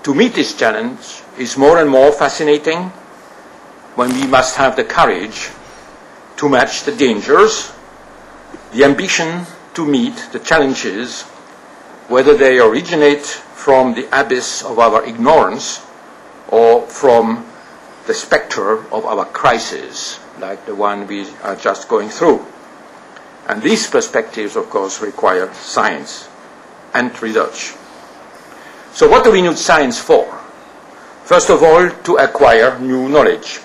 to meet this challenge is more and more fascinating when we must have the courage to match the dangers, the ambition to meet the challenges, whether they originate from the abyss of our ignorance or from the specter of our crisis, like the one we are just going through. And these perspectives, of course, require science and research. So what do we need science for? First of all, to acquire new knowledge.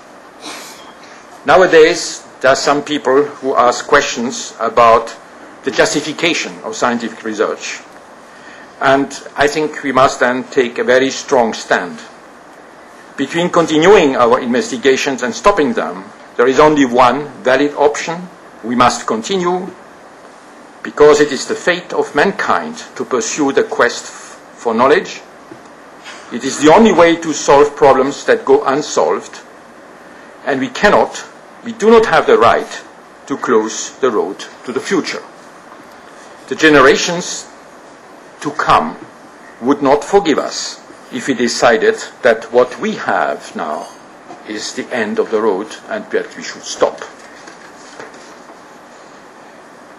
Nowadays, there are some people who ask questions about the justification of scientific research. And I think we must then take a very strong stand. Between continuing our investigations and stopping them, there is only one valid option. We must continue, because it is the fate of mankind to pursue the quest for knowledge. It is the only way to solve problems that go unsolved, and we do not have the right to close the road to the future. The generations to come would not forgive us if we decided that what we have now is the end of the road and that we should stop.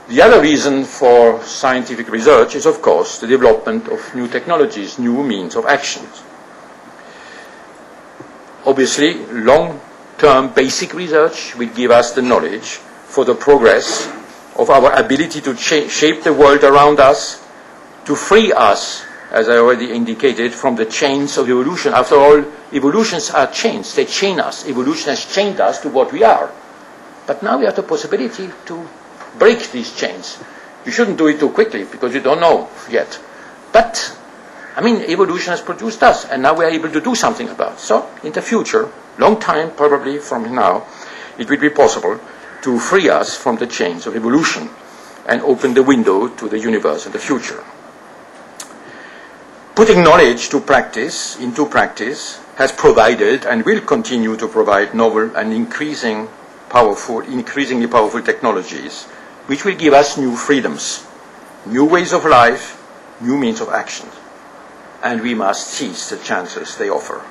The other reason for scientific research is, of course, the development of new technologies, new means of action. Obviously, long-term basic research will give us the knowledge for the progress of our ability to shape the world around us, to free us, as I already indicated, from the chains of evolution. After all, evolutions are chains. They chain us. Evolution has chained us to what we are. But now we have the possibility to break these chains. You shouldn't do it too quickly, because you don't know yet. But, I mean, evolution has produced us, and now we are able to do something about it. So, in the future, long time probably from now, it will be possible to free us from the chains of evolution and open the window to the universe in the future. Putting knowledge into practice has provided and will continue to provide novel and increasingly powerful technologies, which will give us new freedoms, new ways of life, new means of action. And we must seize the chances they offer.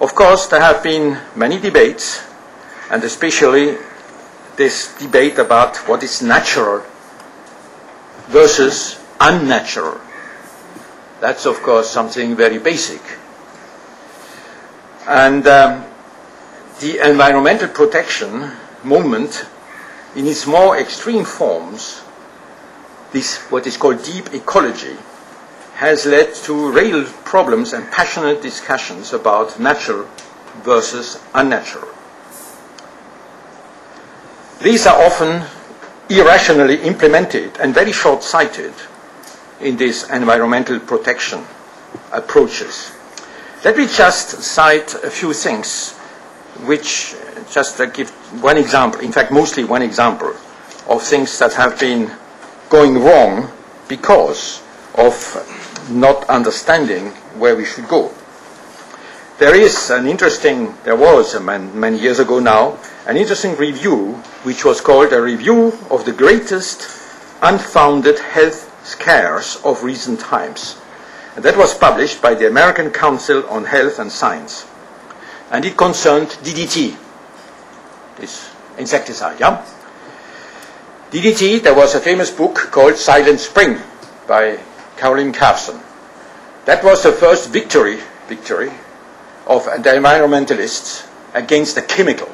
Of course, there have been many debates, and especially this debate about what is natural versus unnatural. That's, of course, something very basic. And the environmental protection movement, in its more extreme forms, this what is called deep ecology, has led to real problems and passionate discussions about natural versus unnatural. These are often irrationally implemented and very short-sighted in these environmental protection approaches. Let me just cite a few things, which just give one example, in fact mostly one example, of things that have been going wrong because of not understanding where we should go. There was many years ago now, an interesting review which was called a review of the greatest unfounded health scares of recent times. And that was published by the American Council on Health and Science. And it concerned DDT, this insecticide, yeah? DDT, there was a famous book called Silent Spring by Caroline Carson. That was the first victory of the environmentalists against the chemical.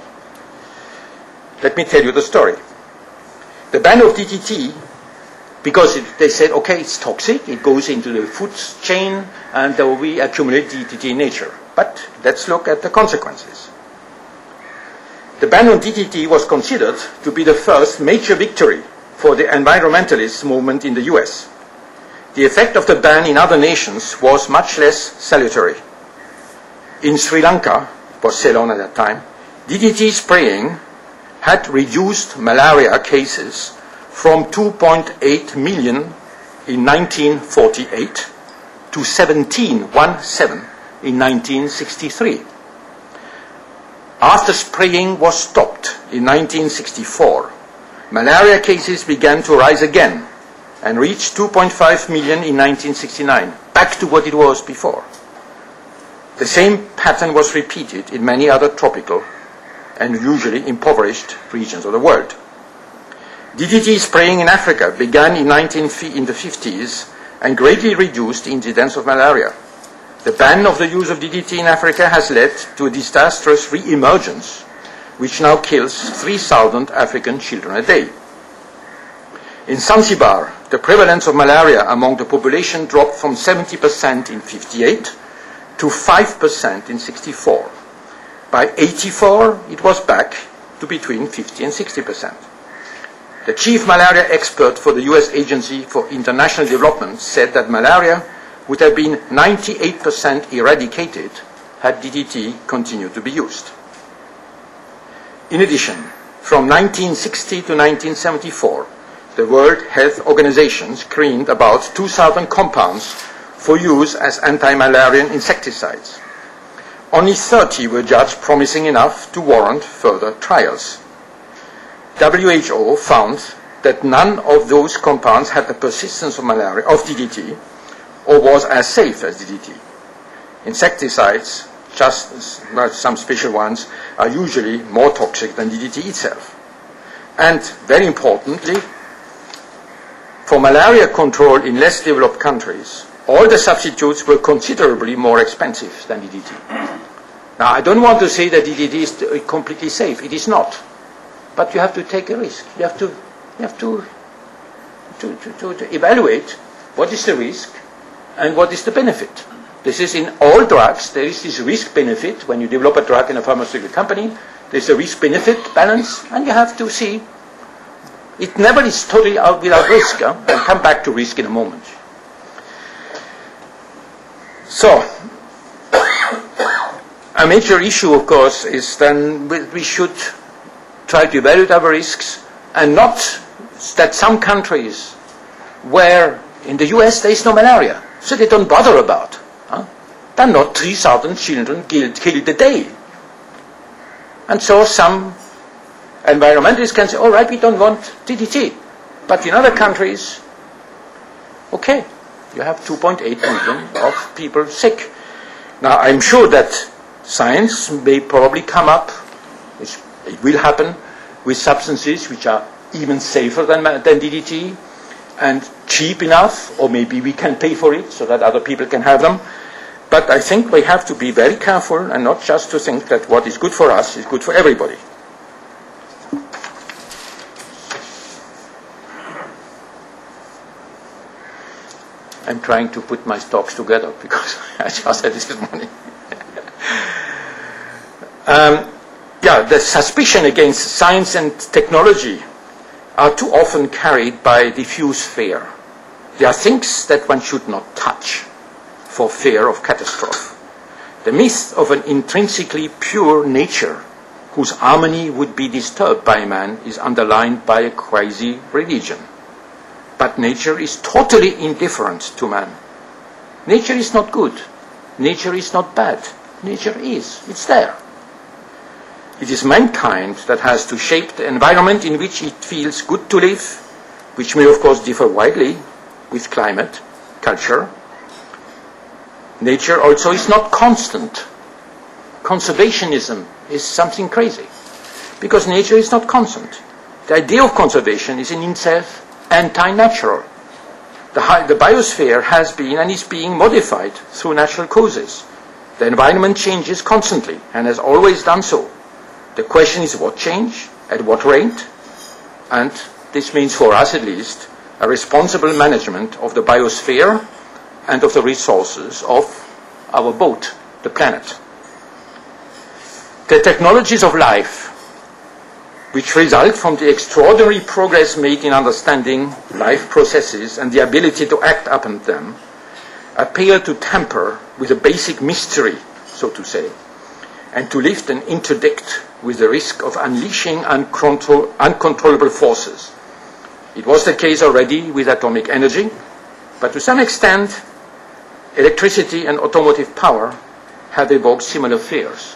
Let me tell you the story. The ban of DDT, because they said, okay, it's toxic, it goes into the food chain, and we accumulate DDT in nature. But let's look at the consequences. The ban on DDT was considered to be the first major victory for the environmentalist movement in the US. The effect of the ban in other nations was much less salutary. In Sri Lanka, it was Ceylon at that time, DDT spraying had reduced malaria cases from 2.8 million in 1948 to 17 in 1963. After spraying was stopped in 1964, malaria cases began to rise again and reached 2.5 million in 1969, back to what it was before. The same pattern was repeated in many other tropical and usually impoverished regions of the world. DDT spraying in Africa began in the 50s and greatly reduced the incidence of malaria. The ban of the use of DDT in Africa has led to a disastrous re-emergence, which now kills 3,000 African children a day. In Zanzibar, the prevalence of malaria among the population dropped from 70% in 58 to 5% in 64. By 84, it was back to between 50 and 60%. The chief malaria expert for the US Agency for International Development said that malaria would have been 98% eradicated had DDT continued to be used. In addition, from 1960 to 1974, the World Health Organization screened about 2,000 compounds for use as anti-malarial insecticides. Only 30 were judged promising enough to warrant further trials. WHO found that none of those compounds had the persistence of malaria of DDT or was as safe as DDT. Insecticides, just some special ones, are usually more toxic than DDT itself. And very importantly, for malaria control in less developed countries, all the substitutes were considerably more expensive than DDT. Now, I don't want to say that DDT is completely safe. It is not. But you have to take a risk. You have to evaluate what is the risk and what is the benefit. This is in all drugs. There is this risk-benefit. When you develop a drug in a pharmaceutical company, there's a risk-benefit balance, and you have to see. It never is totally out without risk. I'll come back to risk in a moment. So, a major issue, of course, is then we should try to evaluate our risks, and not that some countries where in the US there is no malaria, so they don't bother about. There are not 3,000 children killed a day. And so some environmentalists can say, all right, we don't want DDT. But in other countries, okay, you have 2.8 million of people sick. Now, I'm sure that science may probably come up, which it will happen, with substances which are even safer than DDT and cheap enough, or maybe we can pay for it so that other people can have them. But I think we have to be very careful and not just to think that what is good for us is good for everybody. I'm trying to put my talks together because I just had this morning. The suspicion against science and technology are too often carried by diffuse fear. There are things that one should not touch for fear of catastrophe. The myth of an intrinsically pure nature whose harmony would be disturbed by man is underlined by a quasi-religion. But nature is totally indifferent to man. Nature is not good. Nature is not bad. Nature is. It's there. It is mankind that has to shape the environment in which it feels good to live, which may of course differ widely with climate, culture. Nature also is not constant. Conservationism is something crazy, because nature is not constant. The idea of conservation is in itself anti-natural. The biosphere has been and is being modified through natural causes. The environment changes constantly and has always done so. The question is what change, at what rate, and this means for us at least a responsible management of the biosphere and of the resources of our boat, the planet. The technologies of life, which result from the extraordinary progress made in understanding life processes and the ability to act upon them, appear to tamper with a basic mystery, so to say, and to lift and interdict with the risk of unleashing uncontrollable forces. It was the case already with atomic energy, but to some extent, electricity and automotive power have evoked similar fears.